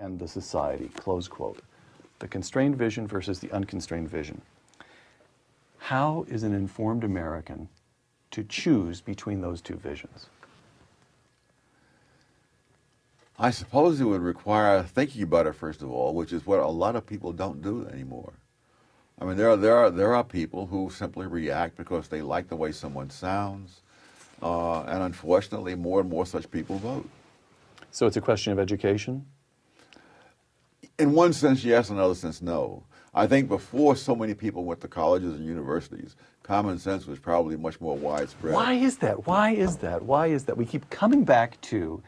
and the society, close quote. The constrained vision versus the unconstrained vision. How is an informed American to choose between those two visions? I suppose it would require thinking about it, first of all, which is what a lot of people don't do anymore. I mean, there are people who simply react because they like the way someone sounds, and unfortunately, more and more such people vote. So it's a question of education? In one sense, yes. In another sense, no. I think before so many people went to colleges and universities, common sense was probably much more widespread. Why is that? Why is that? Why is that? We keep coming back to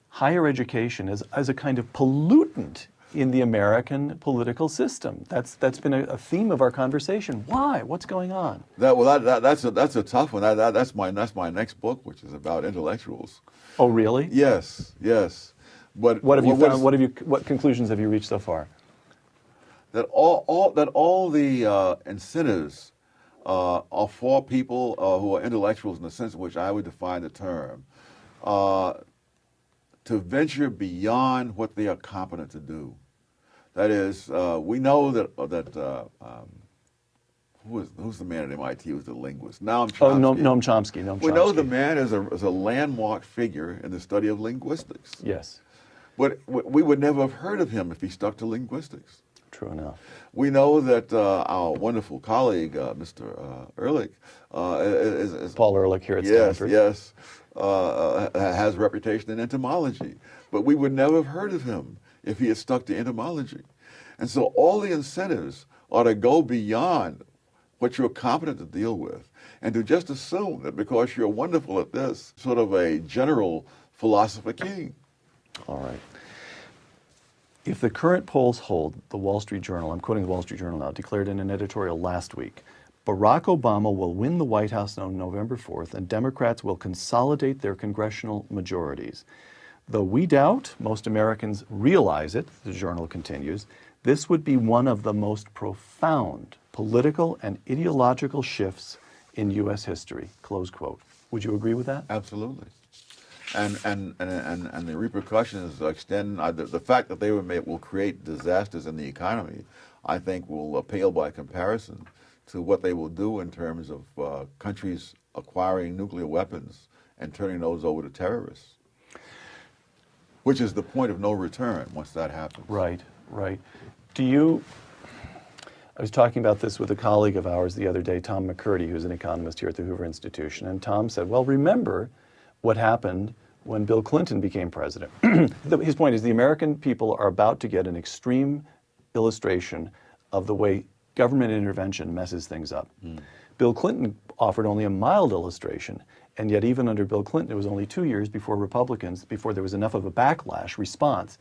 higher education as a kind of pollutant in the American political system. That's been a theme of our conversation. Why? What's going on? That's a tough one. That's my next book, which is about intellectuals. Oh, really? Yes, yes. But what have you found? What conclusions have you reached so far? That all the incentives are for people who are intellectuals in the sense in which I would define the term, to venture beyond what they are competent to do. That is, we know that who's the man at MIT who's the linguist? Noam Chomsky. Oh, Noam Chomsky. We know the man is a landmark figure in the study of linguistics. Yes. But we would never have heard of him if he stuck to linguistics. True enough. We know that our wonderful colleague, Mr. Ehrlich, is Paul Ehrlich here at Stanford. Yes, has a reputation in entomology. But we would never have heard of him if he had stuck to entomology. And so all the incentives are to go beyond what you're competent to deal with and to just assume that because you're wonderful at this, sort of a general philosopher king. All right. If the current polls hold, the Wall Street Journal, I'm quoting the Wall Street Journal now, declared in an editorial last week, Barack Obama will win the White House on November 4th, and Democrats will consolidate their congressional majorities. Though we doubt most Americans realize it, the journal continues, this would be one of the most profound political and ideological shifts in U.S. history, close quote. Would you agree with that? Absolutely. And the repercussions extend, the fact that they will create disasters in the economy, I think will pale by comparison to what they will do in terms of countries acquiring nuclear weapons and turning those over to terrorists, which is the point of no return once that happens. Right, right. I was talking about this with a colleague of ours the other day, Tom McCurdy, who's an economist here at the Hoover Institution, and Tom said, well, remember what happened when Bill Clinton became president. His point is the American people are about to get an extreme illustration of the way government intervention messes things up. Bill Clinton offered only a mild illustration, and yet even under Bill Clinton, it was only 2 years before there was enough of a backlash response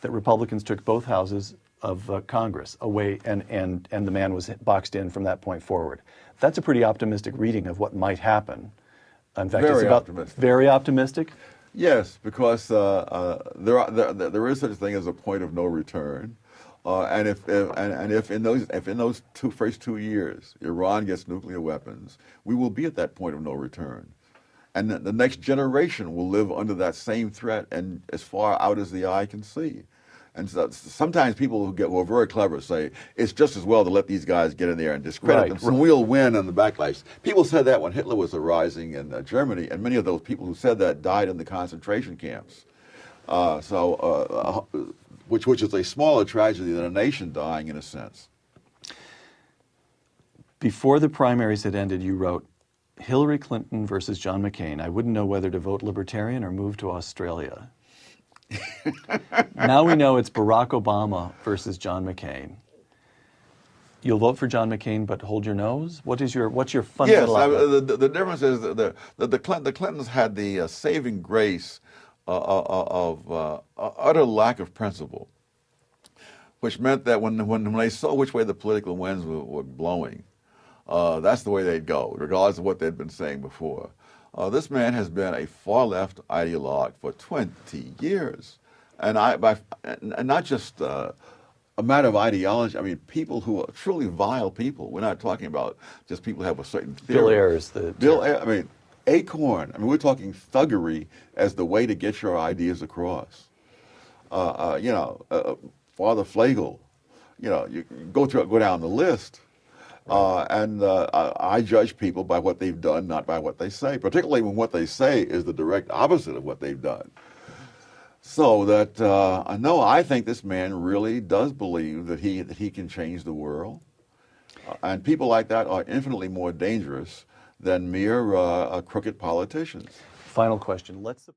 that Republicans took both houses of Congress away, and the man was boxed in from that point forward. That's a pretty optimistic reading of what might happen. In fact, very it's about optimistic. Very optimistic? Yes, because there is such a thing as a point of no return, and if in those first 2 years Iran gets nuclear weapons, we will be at that point of no return, and the next generation will live under that same threat and as far out as the eye can see. And so sometimes people who are very clever say it's just as well to let these guys get in there and discredit them, so we'll win on the backlash. People said that when Hitler was arising in Germany, and many of those people who said that died in the concentration camps. Which is a smaller tragedy than a nation dying in a sense. Before the primaries had ended, you wrote, Hillary Clinton versus John McCain. I wouldn't know whether to vote Libertarian or move to Australia. Now we know it's Barack Obama versus John McCain. You'll vote for John McCain, but hold your nose? What's your fundamental outlook? Yes, the difference is that the Clintons had the saving grace of utter lack of principle, which meant that when they saw which way the political winds were blowing, that's the way they'd go, regardless of what they'd been saying before. This man has been a far-left ideologue for 20 years, and not just a matter of ideology. I mean, people who are truly vile people. We're not talking about just people who have a certain theory. Bill Ayers. I mean, Acorn. I mean, we're talking thuggery as the way to get your ideas across. Father Flagel, you go down the list. And I judge people by what they've done, not by what they say, particularly when what they say is the direct opposite of what they've done. So that, no, I think this man really does believe that he can change the world. And people like that are infinitely more dangerous than mere crooked politicians. Final question. Let's